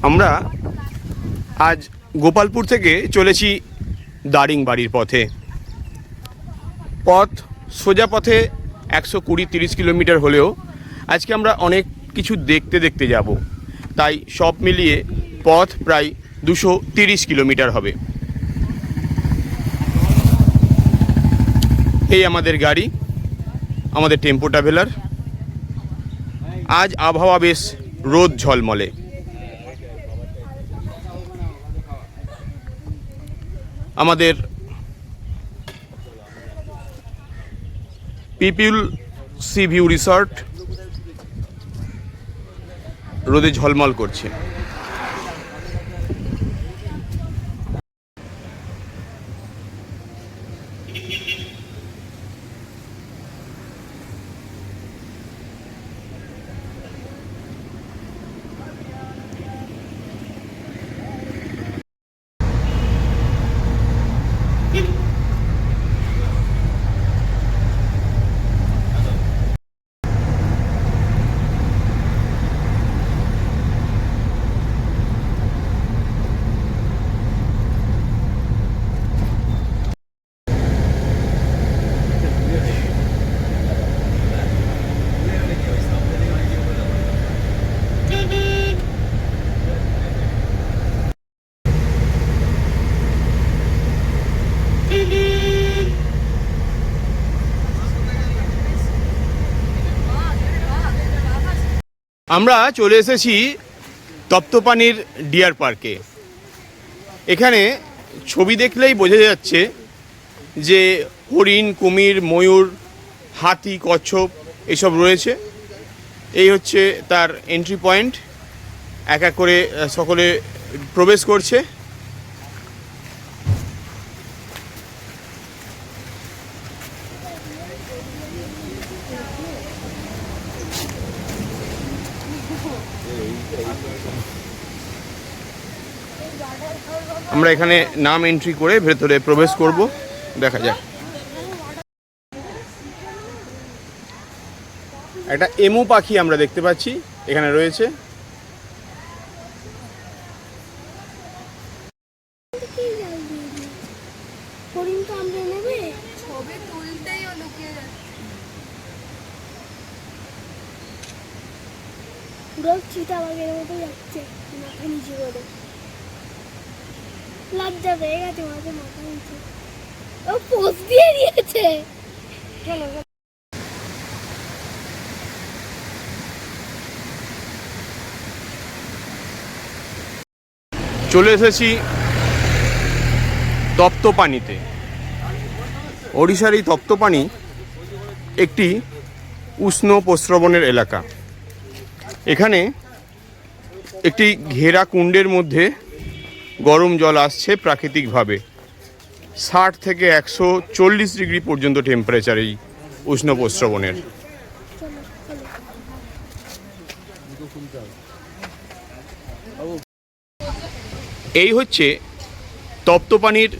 আমরা আজ গোপালপুর থেকে চলেছি দারিংবাড়ির পথে। পথ সোজা পথে 120-30 কিলোমিটার হলেও আজকে আমরা অনেক কিছু দেখতে দেখতে যাব, তাই সব মিলিয়ে পথ প্রায় 230 কিলোমিটার হবে। এই আমাদের গাড়ি, আমাদের টেম্পো ট্রাভেলার। আজ আবহাওয়া বেশ রোদ ঝলমলে। আমাদের পিপল সি ভিউ রিসর্ট রোদে ঝলমল করছে। আমরা চলে এসেছি তপ্তপানির ডিয়ার পার্কে। এখানে ছবি দেখলেই বোঝা যাচ্ছে যে হরিণ, কুমির, ময়ূর, হাতি, কচ্ছপ এসব রয়েছে। এই হচ্ছে তার এন্ট্রি পয়েন্ট। এক এক করে সকলে প্রবেশ করছে। আমরা এখানে নাম এন্ট্রি করে ভেতরে প্রবেশ করব, দেখা যাক। একটা এমু পাখি আমরা দেখতে পাচ্ছি এখানে রয়েছে। চলে এসেছি তপ্তপানিতে। ওড়িশার এই তপ্তপানি একটি উষ্ণ প্রস্রবণের এলাকা। এখানে একটি ঘেরা কুণ্ডের মধ্যে গরম জল আসছে প্রাকৃতিকভাবে। 60 থেকে 140 ডিগ্রি পর্যন্ত টেম্পারেচার এই উষ্ণ প্রস্রবণের। এই হচ্ছে তপ্তপানির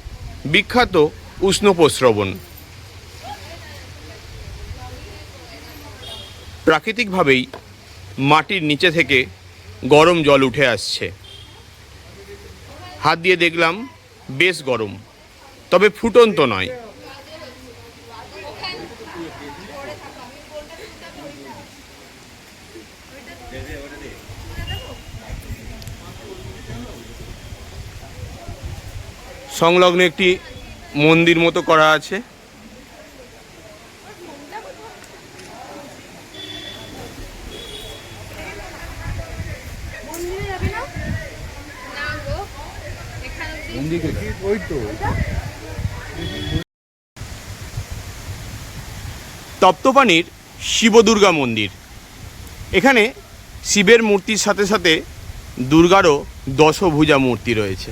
বিখ্যাত উষ্ণ প্রস্রবণ। প্রাকৃতিকভাবেই মাটির নিচে থেকে গরম জল উঠে আসছে। হাত দিয়ে দেখলাম বেশ গরম, তবে ফুটন্ত নয়। সংলগ্ন একটি মন্দির মতো করা আছে। তপ্তপানির শিবদুর্গা মন্দির। এখানে শিবের মূর্তির সাথে সাথে দুর্গারও দশভুজা মূর্তি রয়েছে।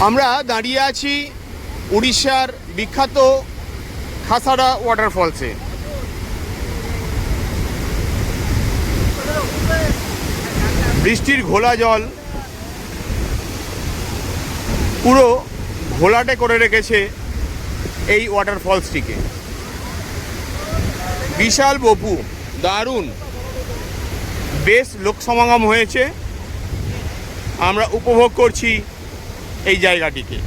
আমরা দাঁড়িয়ে আছি উড়িষ্যার বিখ্যাত খাসাড়া ওয়াটারফলসে। বৃষ্টির ঘোলা জল পুরো ঘোলাটে করে রেখেছে এই ওয়াটারফলসটিকে। বিশাল বপু, দারুণ, বেশ লোক সমাগম হয়েছে। আমরা উপভোগ করছি এই জায়গাটিকে।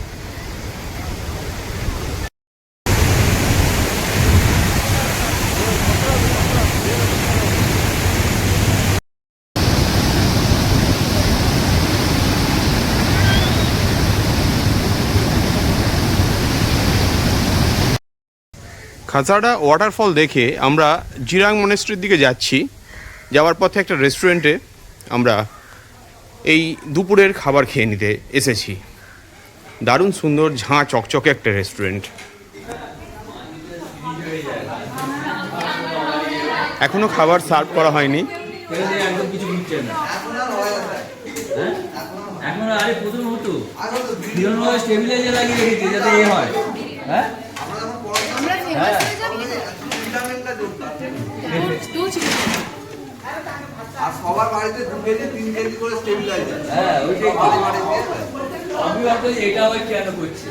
খাসাড়া ওয়াটারফল দেখে আমরা জিরাং মনেস্ট্রির দিকে যাচ্ছি। যাওয়ার পথে একটা রেস্টুরেন্টে আমরা এই দুপুরের খাবার খেয়ে নিতে এসেছি। দারুণ সুন্দর ঝাঁ চকচকে একটা রেস্টুরেন্ট। এখনো খাবার সার্ভ করা হয়নি। আর সবার বাড়িতে 2 কেজি 3 কেজি করে স্টেবিলাইজার। আমি ভাবছি এটা আবার কেন করছি,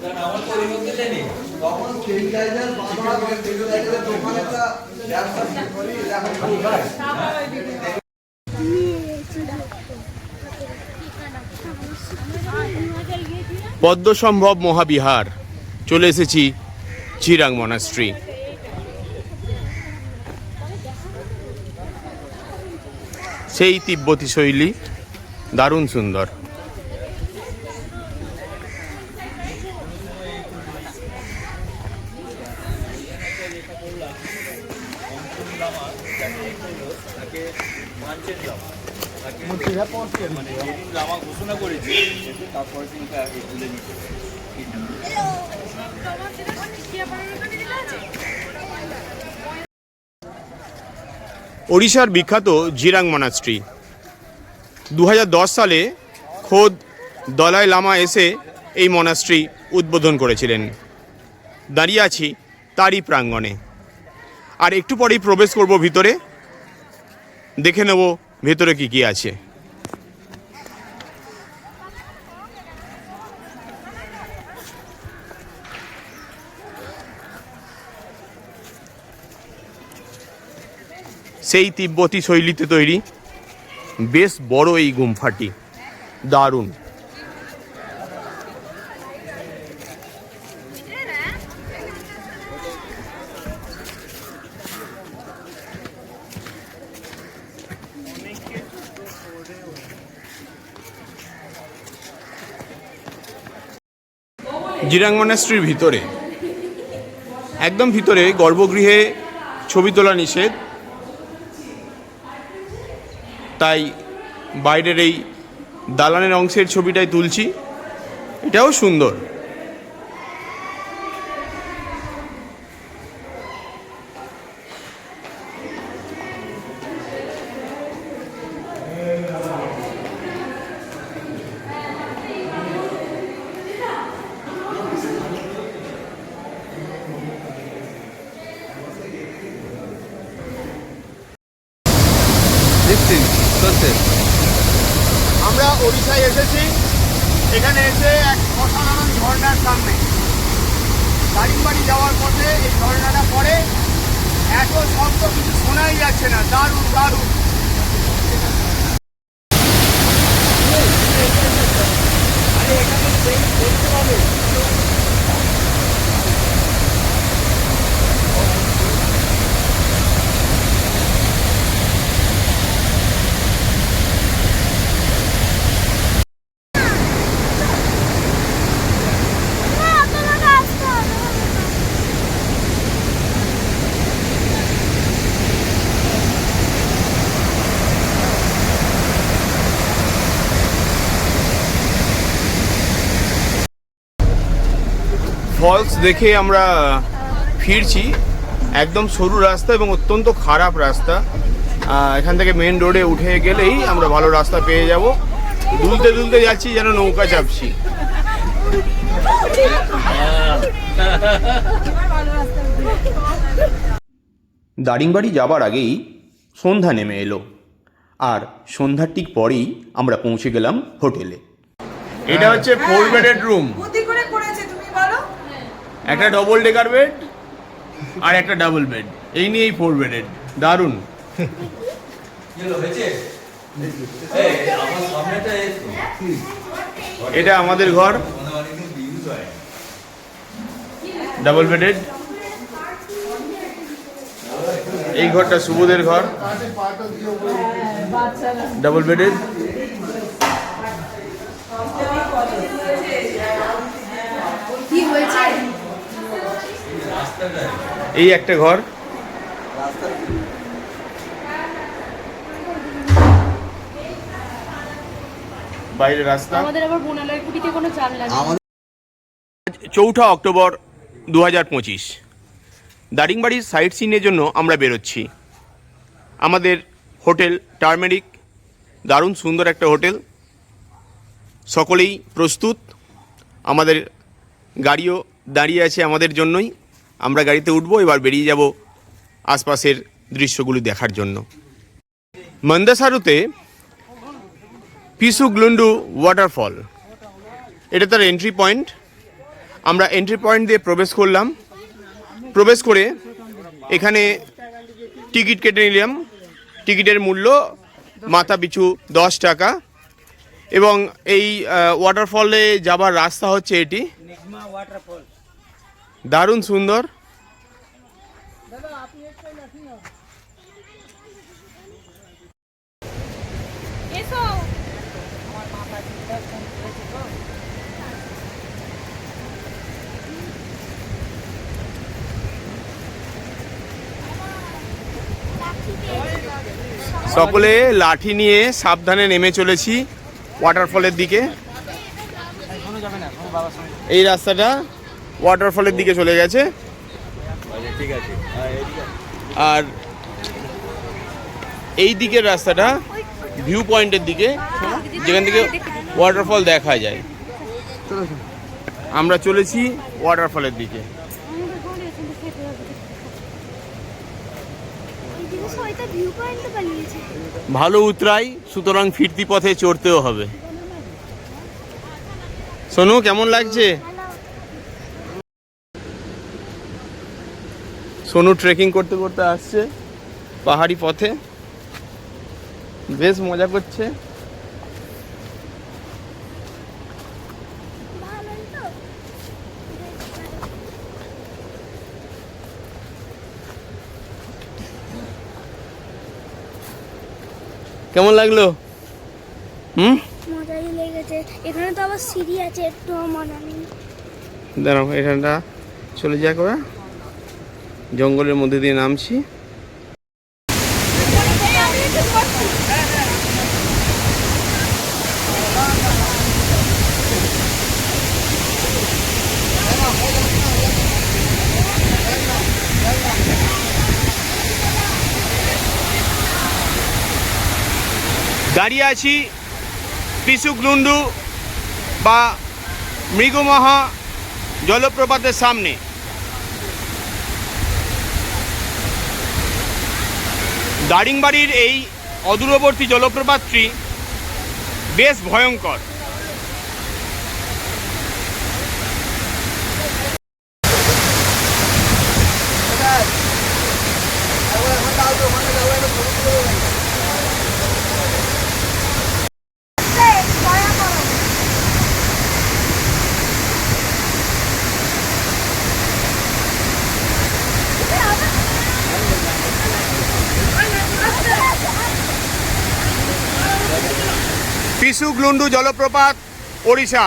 কারণ আমার তো এর মধ্যে জানি তখন স্টেবিলাইজার বাবা করে স্টেবিলাইজারের দোকানে একটা ব্যবসা করি। পদ্মসম্ভব মহাবিহার, চলে এসেছি জিরাং মনাস্ট্রি। সেই তিব্বতী শৈলী, দারুণ সুন্দর। ঘোষণা করেছি তারপরে তুলে নিতে ওড়িশার বিখ্যাত জিরাং মনাস্ট্রি। 2010 সালে খোদ দলাই লামা এসে এই মনাস্ট্রি উদ্বোধন করেছিলেন। দাঁড়িয়ে আছি তারই প্রাঙ্গণে। আর একটু পরেই প্রবেশ করব ভিতরে, দেখে নেব ভেতরে কি কি আছে। সেই তিব্বতী শৈলীতে তৈরি বেশ বড় এই গুম্ফাটি, দারুণ। জিরাং মনাস্ট্রির ভিতরে, একদম ভিতরে গর্ভগৃহে ছবি তোলা নিষেধ, তাই বাইরের এই দালানের অংশের ছবিটাই তুলছি। এটাও সুন্দর। আমরা ওড়িশায় এসেছি। এখানে এসে এক অসাধারণ ঝর্ণার সামনে দারিমবাড়ি যাওয়ার পথে এই ঝর্ণাটা পড়ে। এত শব্দ কিছু শোনাই যাচ্ছে না, দারুণ দারুণ। ফলস দেখে আমরা ফিরছি। একদম সরু রাস্তা এবং অত্যন্ত খারাপ রাস্তা। এখান থেকে মেন রোডে উঠে গেলেই আমরা ভালো রাস্তা পেয়ে যাব। দুলতে দুলতে যাচ্ছি যেন নৌকা চাপছি। দারিংবাড়ি যাবার আগেই সন্ধ্যা নেমে এলো, আর সন্ধ্যার ঠিক পরেই আমরা পৌঁছে গেলাম হোটেলে। এটা হচ্ছে 4 বেডেড রুম, একটা ডবল ডেকার বেড আর একটা ডাবল বেড, এই নিয়েই 4 বেডেড। দারুণ। এটা আমাদের ঘর, ডাবল বেডেড। এই ঘরটা সুবোধের ঘর, ডাবল বেডেড। এই একটা ঘর, বাইরে রাস্তা। আমাদের আবার বোনালয় কুটিতে কোনো জানলা নেই। 4 অক্টোবর 2025 দারিংবাড়ির সাইট সিনের জন্য আমরা বেরোচ্ছি। আমাদের হোটেল টার্মেরিক, দারুণ সুন্দর একটা হোটেল, সকলেই প্রস্তুত। আমাদের গাড়িও দাঁড়িয়ে আছে আমাদের জন্যই। আমরা গাড়িতে উঠবো, এবার বেরিয়ে যাব আশপাশের দৃশ্যগুলি দেখার জন্য। মন্দাসারুতে পিসুগ্লুন্ডু ওয়াটারফল, এটা তার এন্ট্রি পয়েন্ট। আমরা এন্ট্রি পয়েন্ট দিয়ে প্রবেশ করলাম। প্রবেশ করে এখানে টিকিট কেটে নিলাম। টিকিটের মূল্য মাথা পিছু 10 টাকা। এবং এই ওয়াটারফলে যাবার রাস্তা হচ্ছে এটি, দারুণ সুন্দর। সকলে লাঠি নিয়ে সাবধানে নেমে চলেছি ওয়াটারফলের দিকে। এই রাস্তাটা ওয়াটারফলের দিকে চলে গেছে, আর এই দিকের রাস্তাটা ভিউ পয়েন্টের দিকে, যেখান থেকে ওয়াটারফল দেখা যায়। আমরা চলেছি ওয়াটারফলের দিকে। ভালো উতরাই, সুতরাং ফিরতি পথে চড়তেও হবে। সোনু, কেমন লাগছে? সোনু ট্রেকিং করতে করতে আসছে পাহাড়ি পথে, বেশ মজা করছে। কেমন লাগলো? মজাই লেগেছে। এখানে তো আবার সিঁড়ি আছে, একটু মজা নেই। দাঁড়াও, এখানটা চলে যাক। ওরা জঙ্গলের মধ্যে দিয়ে নামছি। দাঁড়িয়ে আছি পিসুগ্লুন্ডু বা মৃগমহা জলপ্রপাতের সামনে। দারিংবাড়ির এই অদূরবর্তী জলপ্রপাতটি বেশ ভয়ঙ্কর। পিসুগ্লুন্ডু জলপ্রপাত, ওড়িশা।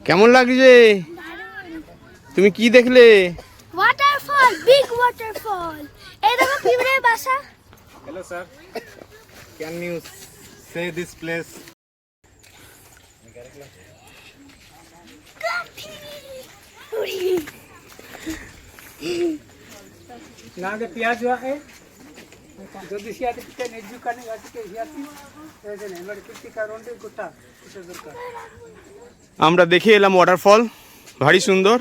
কেমন লাগছে? তুমি কি দেখলে? Waterfall, big waterfall. এই দেখো পিঁপড়ের বাসা। Hello sir, can you say this place? नागे प्याज हुआ है जो दिशा आते कितने नेजू करने वाले के हियाती ऐसे नहीं मेरे कितनी कारोंडे गुट्टा इसे दरकार আমরা দেখে এলাম ওয়াটারফল, ভারী সুন্দর।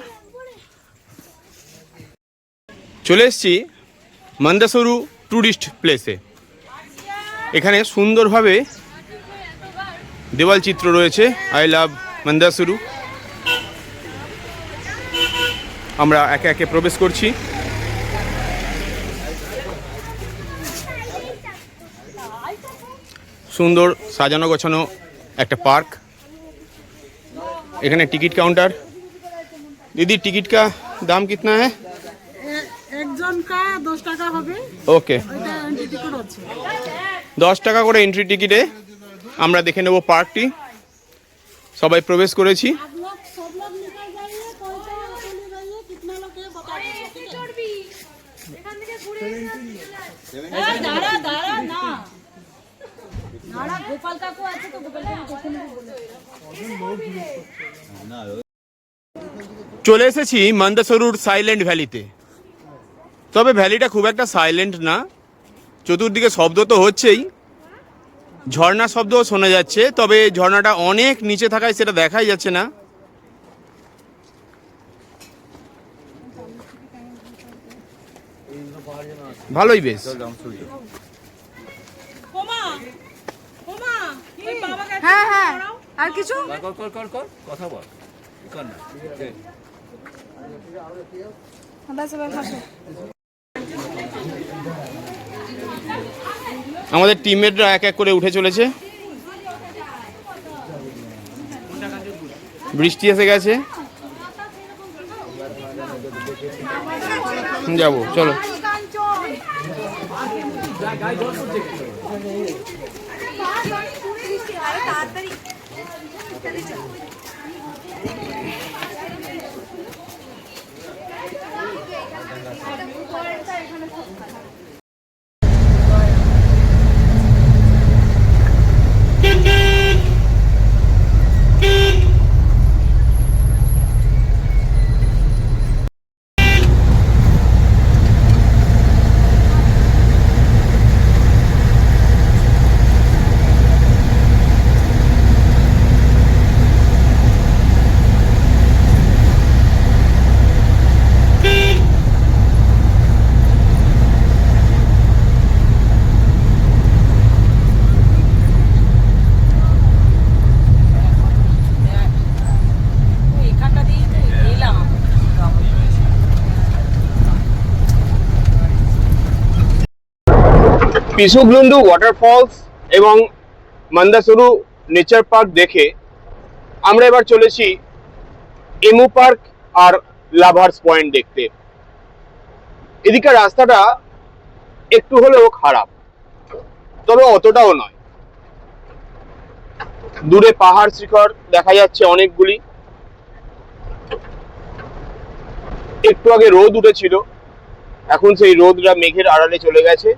চলে এসেছি মন্দাসরু ট্যুরিস্ট প্লেসে। এখানে সুন্দরভাবে দেওয়াল চিত্র রয়েছে, আই লাভ মন্দাসরু। আমরা একে একে প্রবেশ করছি। সুন্দর সাজানো গোছানো একটা পার্ক। এখানে टिकट काउंटर। दीदी टिकट का दाम कितना है? एक जन का 10 টাকা হবে। ওকে, এটা এন্ট্রি টিকিট আছে 10 টাকা করে এন্ট্রি টিকিটে আমরা দেখে নেব পার্কটি। সবাই প্রবেশ করেছি। आप लोग सब लोग निकल जाइए पैसा चले जाइए कितना लोग है बता दीजिए। এখান থেকে ঘুরে दारा दारा ना नाड़ा गोपाल का को আছে তো গোপাল का দেখে নেব বলে। চলে এসেছি মন্দাসরুর সাইলেন্ট ভ্যালিতে। তবে ভ্যালিটা খুব একটা সাইলেন্ট না, চতুর্দিকে শব্দ তো হচ্ছেই, ঝর্ণা শব্দও শোনা যাচ্ছে। তবে ঝর্ণাটা অনেক নিচে থাকায় সেটা দেখাই যাচ্ছে না। ভালোই বেশ। ওমা ওমা ওই বাবা কাছে হ্যাঁ হ্যাঁ আর কিছু কর কথা বল কর না আমাদের টিমমেটরা এক এক করে উঠে চলেছে। বৃষ্টি এসে গেছে, যাবো চলো। এখানটা দিয়ে এলাম পিসুগ্লুন্ডু ওয়াটারফলস এবং মন্দাসরু নেচার পার্ক দেখে আমরা এবার চলেছি এমু পার্ক আর লাভার্স পয়েন্ট দেখতে। এদিকে রাস্তাটা একটু হলেও খারাপ, তবে অতটাও নয়। দূরে পাহাড় শিখর দেখা যাচ্ছে অনেকগুলি। একটু আগে রোদ উঠেছিল, এখন সেই রোদটা মেঘের আড়ালে চলে গেছে।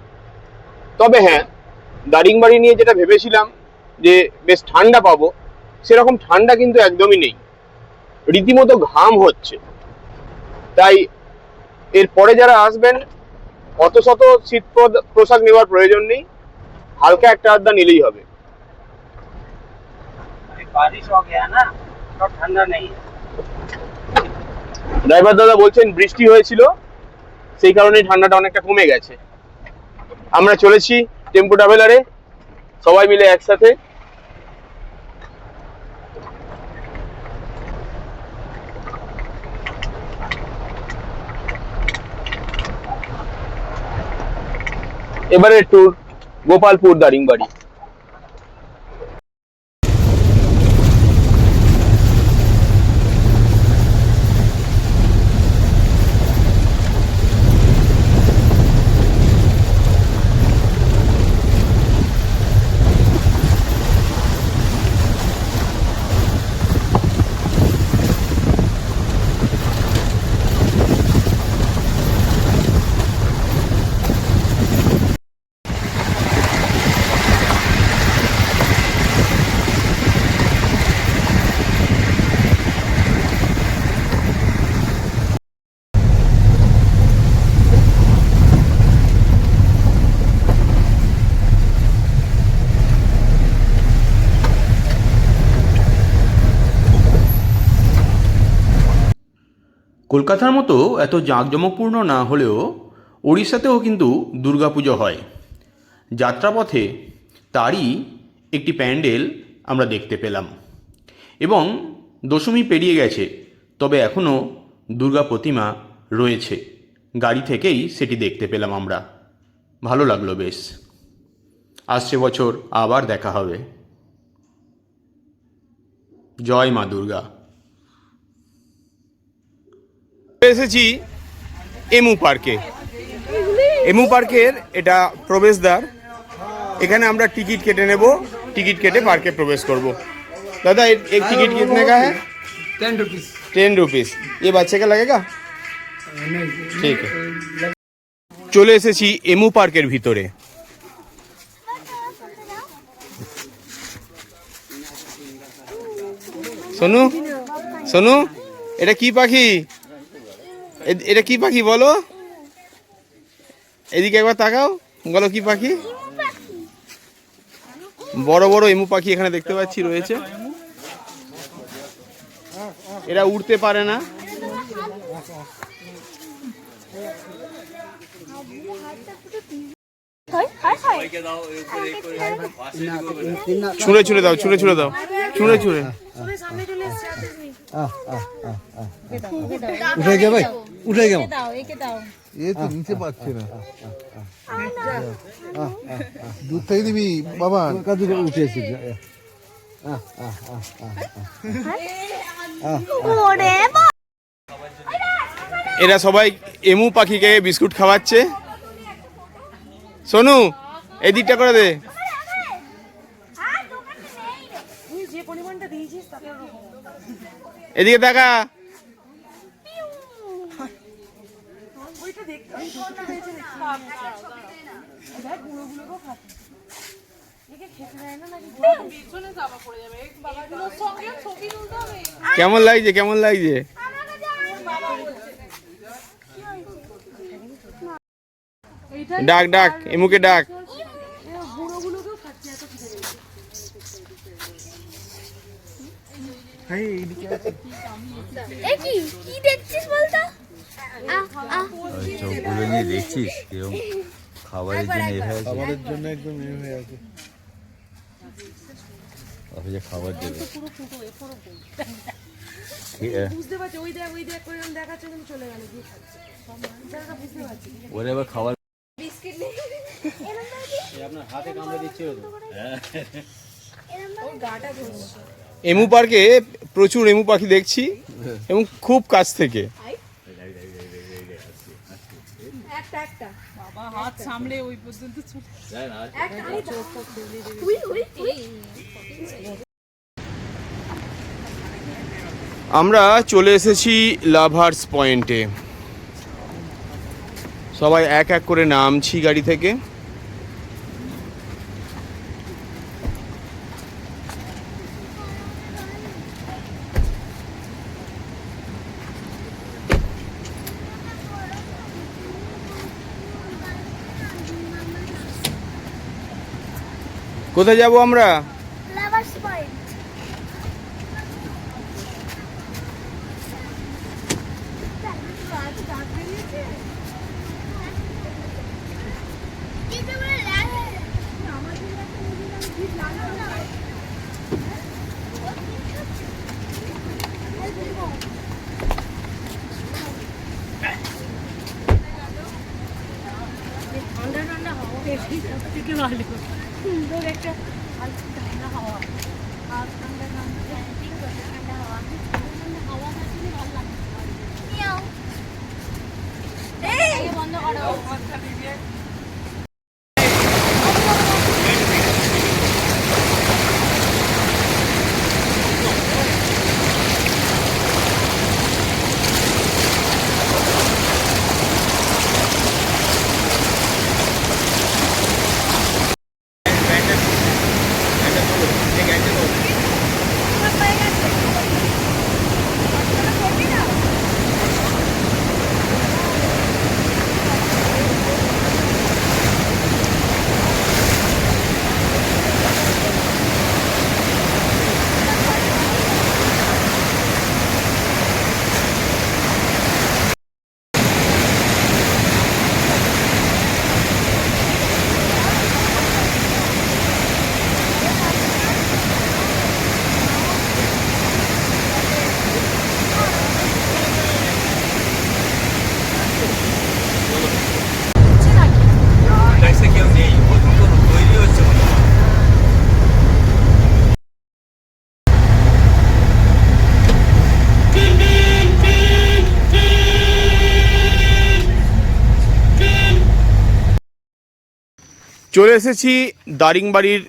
তবে হ্যাঁ, দারিংবাড়ি নিয়ে যেটা ভেবেছিলাম যে বেশ ঠান্ডা পাবো, সেরকম ঠান্ডা কিন্তু একদমই নেই, রীতিমতো ঘাম হচ্ছে। তাই এরপরে যারা আসবেন অত শত শীত পোশাক নেওয়ার প্রয়োজন নেই, হালকা একটা আধটা নিলেই হবে। बारिश हो गया ना तो ठंडा नहीं है। ড্রাইভার দাদা বলছেন বৃষ্টি হয়েছিল, সেই কারণে ঠান্ডাটা অনেকটা কমে গেছে। আমরা চলেছি টেম্পো ট্রাভেলারে সবাই মিলে একসাথে। এবারে ট্যুর গোপালপুর দারিংবাড়ি। কলকাতার মতো এত জাঁকজমকপূর্ণ না হলেও ওড়িশাতেও কিন্তু দুর্গাপুজো হয়। যাত্রাপথে তারই একটি প্যান্ডেল আমরা দেখতে পেলাম এবং দশমী পেরিয়ে গেছে, তবে এখনও দুর্গা প্রতিমা রয়েছে। গাড়ি থেকেই সেটি দেখতে পেলাম আমরা, ভালো লাগলো বেশ। আসছে বছর আবার দেখা হবে। জয় মা দুর্গা। এসেছি এমু পার্কে। এমু পার্কের এটা প্রবেশদ্বার। এখানে আমরা टिकट কেটে নেব, टिकट কেটে পার্কে প্রবেশ করব। दादा एक टिकट कितने का है? 10 रुपीस। 10 रुपीस। ये बच्चे का लगेगा? ठीक है। চলে এসেছি এমু পার্কের ভিতরে। সোনু সোনু, এটা কি পাখি? এটা কি পাখি বলো? এদিকে একবার তাকাও, বলো কি পাখি? বড় বড় এমু পাখি এখানে দেখতে পাচ্ছি রয়েছে। এরা উড়তে পারে না। ছুঁড়ে ছুঁড়ে দাও, ছুঁড়ে ছুঁড়ে দাও, ছুঁড়ে ছুঁড়ে। উঠে গে ভাই, উঠে গে। দাও, একে দাও। এ তো নিচে পাচ্ছে না। দুধ থেকে দিবি বাবা। কাজু উঠে এসে এরা সবাই এমু পাখিকে বিস্কুট খাওয়াচ্ছে। সোনু এদিকটা করে দে। এদিকে দেখা। কেমন লাগছে, কেমন লাগছে? ডাক ডাক, এমুকে ডাক। কি দেখছিস বলতো? চোখগুলো নিয়ে দেখছিস কেরম খাবারের জন্য খাবারের জন্য একদম এ হয়ে আছে। যে খাবার দেবে ওরে আবার খাবার এমু পার্কে প্রচুর এমু পাখি দেখছি এবং খুব কাছ থেকে। বাবা হাত সামলে ওই পর্যন্ত চলে যায় না। আমরা চলে এসেছি লাভার্স পয়েন্টে। সবাই এক এক করে নামছি গাড়ি থেকে। কোথায় যাব আমরা? Lovers point. ঠান্ডা ঠান্ডা হাওয়া থেকে ভালো সুন্দর একটা হালকা ঠান্ডা হাওয়া আর ঠান্ডা ঠান্ডা ঠান্ডা হাওয়া হাওয়া থাকলে ভালো লাগে। বন্ধ করো। চলে এসেছি দারিংবাড়ির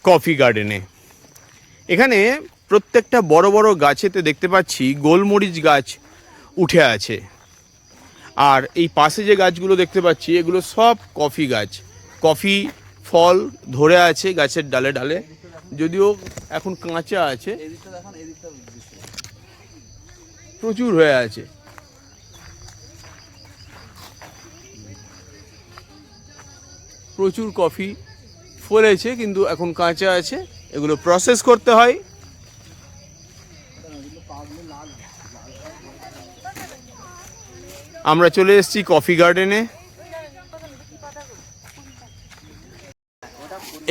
কফি গার্ডেনে। এখানে প্রত্যেকটা বড় বড় গাছেতে দেখতে পাচ্ছি গোলমরিচ গাছ উঠে আছে। আর এই পাশে যে গাছগুলো দেখতে পাচ্ছি এগুলো সব কফি গাছ। কফি ফল ধরে আছে গাছের ডালে ডালে, যদিও এখন কাঁচা আছে, প্রচুর হয়ে আছে। প্রচুর কফি ফলেছে কিন্তু এখন কাঁচা আছে, এগুলো প্রসেস করতে হয়। আমরা চলে এসেছি কফি গার্ডেনে।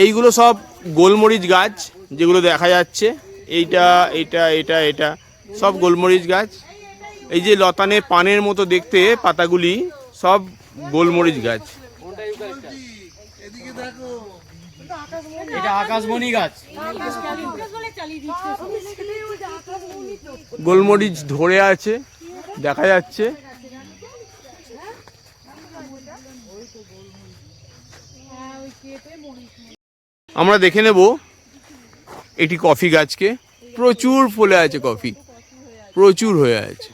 এইগুলো সব গোলমরিচ গাছ যেগুলো দেখা যাচ্ছে, এইটা এটা এটা এটা সব গোলমরিচ গাছ। এই যে লতানে পানের মতো দেখতে পাতাগুলি সব গোলমরিচ গাছ। এটা আকাশমণি গাছ। গোলমরিচ ধরে আছে দেখা যাচ্ছে। আমরা দেখে নেব এটি কফি গাছকে। প্রচুর ফলে আছে কফি, প্রচুর হয়ে আছে।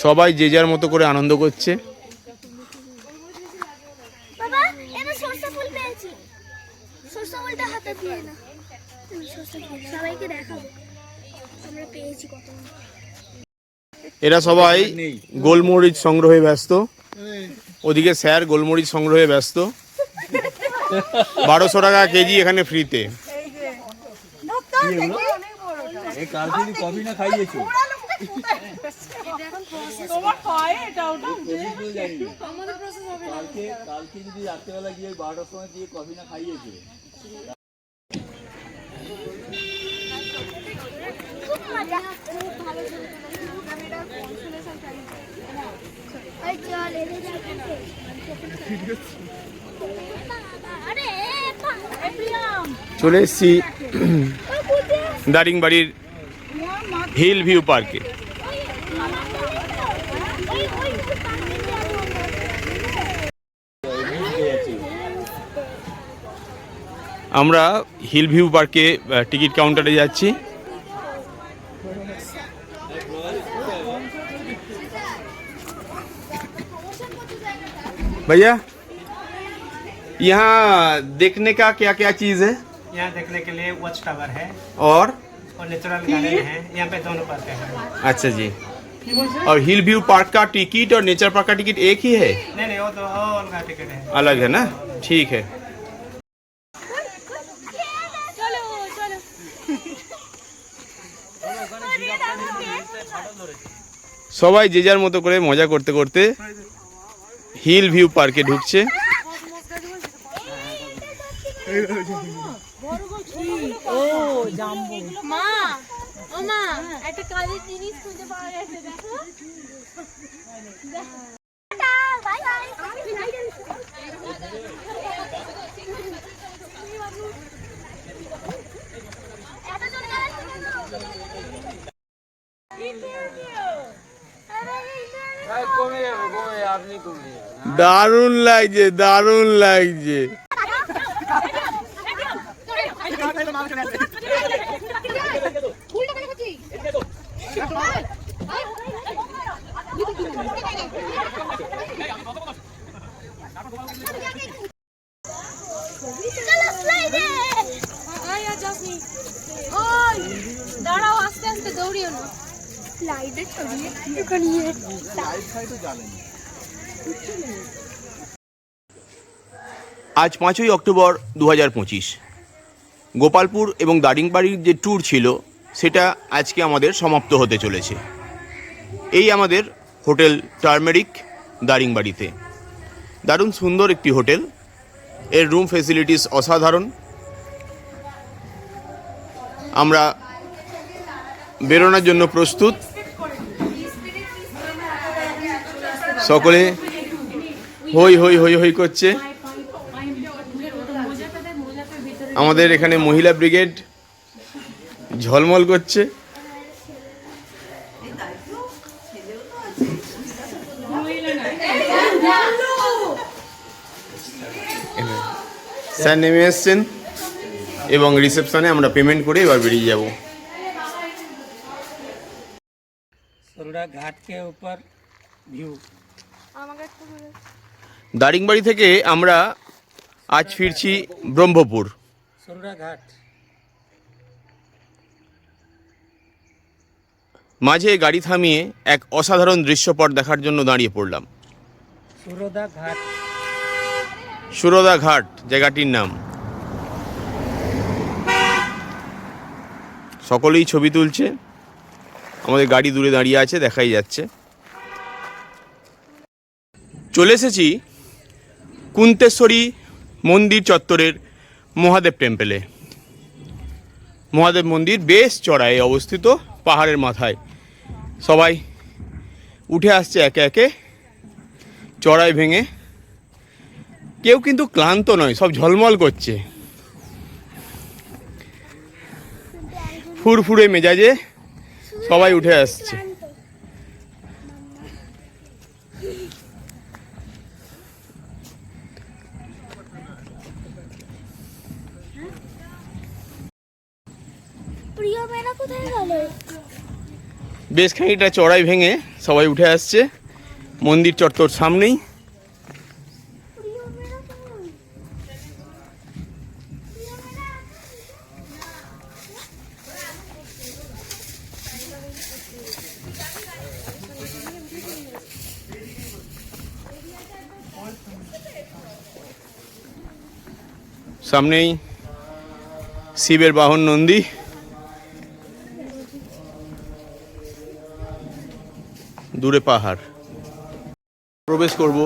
সবাই যে যার মতো করে আনন্দ করছে। বাবা এবার সরষে ফুল পেয়েছি। সরষে ফুলটা হাতে দিয়ে না, সরষে ফুল সবাইকে দেখাবো আমরা পেয়েছি কত। এরা সবাই গোলমরিচ সংগ্রহে ব্যস্ত। ওদিকে স্যার গোলমরিচ সংগ্রহে ব্যস্ত। 1200 টাকা কেজি এখানে ফ্রিতে। কালকে কফি না খাইয়েছো? কালকে যদি রাত্রেবেলা গিয়ে 12টার সময় দিয়ে কফি না খাইয়েছে। চলে এসেছি দারিংবাড়ির হিল ভিউ পার্কে। আমরা হিল ভিউ পার্কে টিকিট काउंटरे যাচ্ছি। भैया यहाँ देखने का क्या क्या चीज़ है? यहाँ देखने के लिए वॉच टावर है और नेचुरल गार्डन है। यहाँ पे दोनों पार्क है। अच्छा जी। और हिल व्यू पार्क का टिकट और नेचर पार्क का टिकट एक ही है? नहीं वो तो अलग टिकट है। अलग है ना, ठीक है। সবাই যে যার মতো করে মজা করতে করতে হিল ভিউ পার্কে ঢুকছে। মা ও মা একটা কাজের জিনিস খুঁজে পাওয়া গেছে, দেখো। Bye bye. দারুণ লাগছে, দারুণ লাগছে। দাঁড়াও, আস্তে আস্তে দৌড়িও না। লাইটে ছড়িয়ে একটুখানি আজ 5ই অক্টোবর 2025। গোপালপুর এবং দারিংবাড়ির যে ট্যুর ছিল সেটা আজকে আমাদের সমাপ্ত হতে চলেছে। এই আমাদের হোটেল টার্মেরিক দারিংবাড়িতে। দারুণ সুন্দর একটি হোটেল, এর রুম ফেসিলিটিস অসাধারণ। আমরা বেরোনোর জন্য প্রস্তুত। সকলে হই হই হই হই করছে। আমাদের এখানে মহিলা ব্রিগেড ঝলমল করছে। স্যার নেমে এসছেন এবং রিসেপশনে আমরা পেমেন্ট করে এবার বেরিয়ে যাব। सरोड़ा घाट के ऊपर व्यू। আমাকে একটু বলে দারিংবাড়ি থেকে আমরা আজ ফিরছি ব্রহ্মপুর। सरोड़ा घाट মাঝে গাড়ি থামিয়ে এক অসাধারণ দৃশ্যপট দেখার জন্য দাঁড়িয়ে পড়লাম। सरोड़ा घाट সুরদা ঘাট জায়গাটির নাম। সকলেই ছবি তুলছে, আমাদের গাড়ি দূরে দাঁড়িয়ে আছে, দেখাই যাচ্ছে। চলে এসেছি কুন্তেশ্বরী মন্দির চত্বরের মহাদেব টেম্পেলে। মহাদেব মন্দির বেশ চড়ায় অবস্থিত, পাহাড়ের মাথায়। সবাই উঠে আসছে একে একে চড়াই ভেঙে। কেউ কিন্তু ক্লান্ত নয়, সব ঝলমল করছে, ফুরফুরে মেজাজে সবাই উঠে আসছে। প্রিয় মেয়েরা কোথায় গেল? বেশ খানিকটা চড়াই ভেঙে সবাই উঠে আসছে মন্দির চত্বর সামনেই। প্রিয় মেয়েরা কোথায়? সামনেই শিবের বাহন নন্দী, দূরে পাহাড়। প্রবেশ করব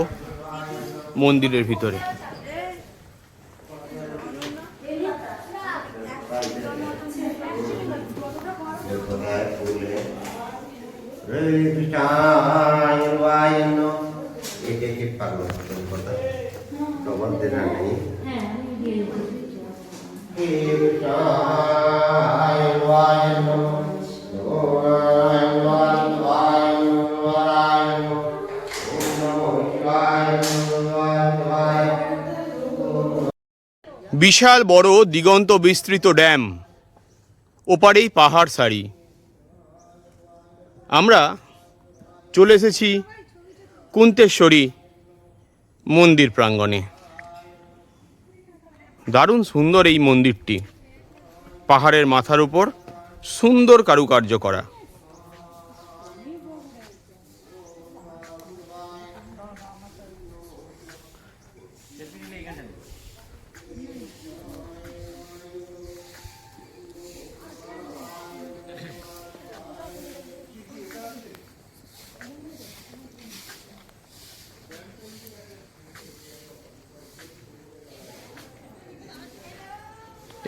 মন্দিরের ভিতরে। एक पागल पता डबल देना नहीं বিশাল বড় দিগন্ত বিস্তৃত ড্যাম, ওপারেই পাহাড় সারি। আমরা চলে এসেছি কুন্তেশ্বরী মন্দির প্রাঙ্গণে। দারুণ সুন্দর এই মন্দিরটি, পাহাড়ের মাথার উপর সুন্দর কারুকার্য করা।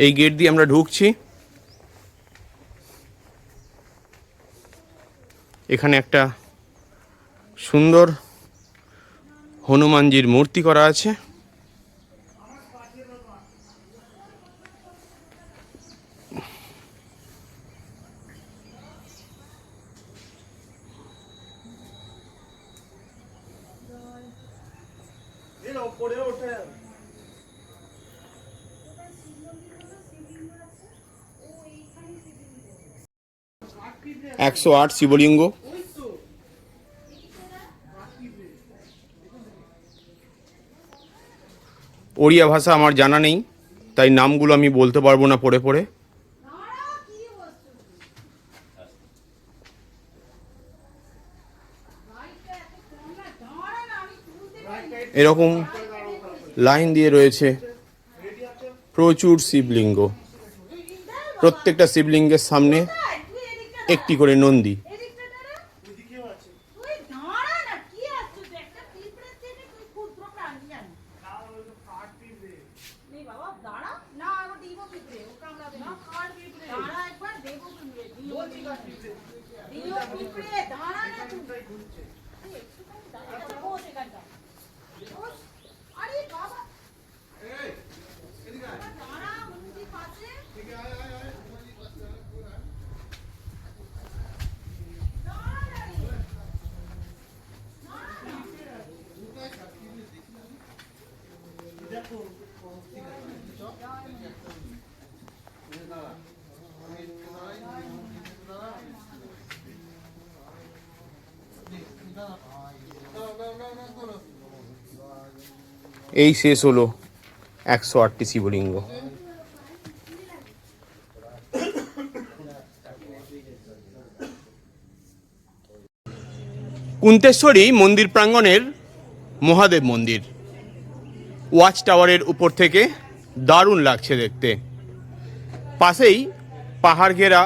এই গেট দিয়ে আমরা ঢুকছি। এখানে একটা সুন্দর হনুমানজির মূর্তি করা আছে। একশো ৮ শিবলিঙ্গ। ওড়িয়া ভাষা আমার জানা নেই, তাই নামগুলো আমি বলতে পারবো না পড়ে পড়ে। এরকম লাইন দিয়ে রয়েছে প্রচুর শিবলিঙ্গ। প্রত্যেকটা শিবলিঙ্গের সামনে একটি করে নন্দী। এই শেষ হলো 108টি শিবলিঙ্গ। কুন্তেশ্বরী মন্দির প্রাঙ্গণের মহাদেব মন্দির। ওয়াচ টাওয়ারের উপর থেকে দারুণ লাগছে দেখতে। পাশেই পাহাড় ঘেরা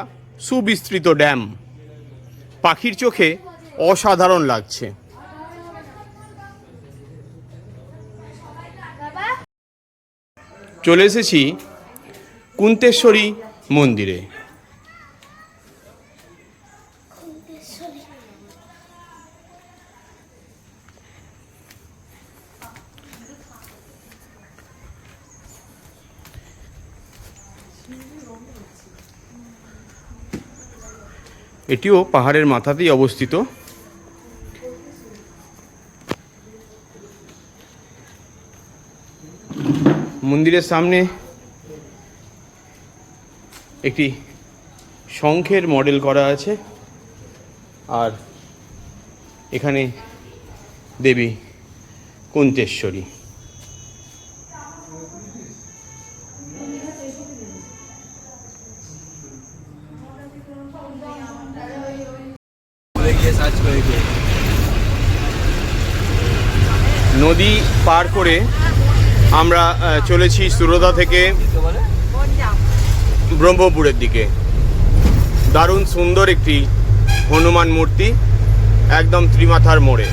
সুবিস্তৃত ড্যাম। পাখির চোখে অসাধারণ লাগছে। চলে এসেছি কুন্তেশ্বরী মন্দিরে। এটিও পাহাড়ের মাথাতেই অবস্থিত। মন্দিরের সামনে একটি শঙ্খের মডেল করা আছে, আর এখানে দেবী কুন্তেশ্বরী। নদী পার করে আমরা চলেছি সুরদা থেকে ব্রহ্মপুরের দিকে। দারুণ সুন্দর একটি হনুমান মূর্তি, একদম ত্রিমাথার মোড়ে।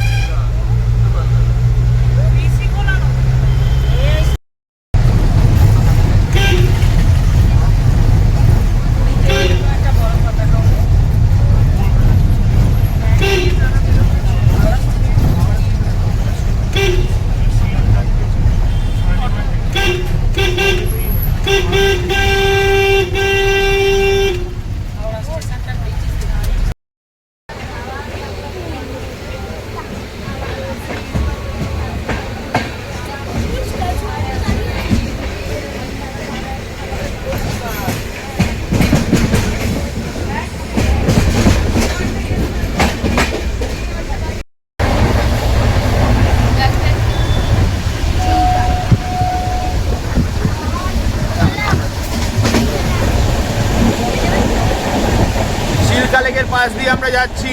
চিল্কা লেকের পাশ দিয়ে আমরা যাচ্ছি,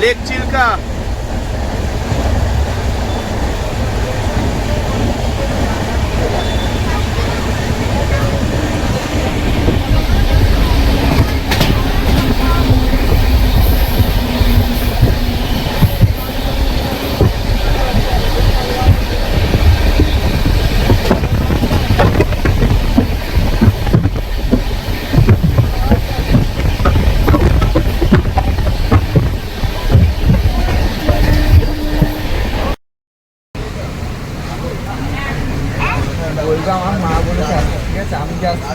লেক চিল্কা। আমার মা বলেছে, ঠিক আছে আমি কি আসতে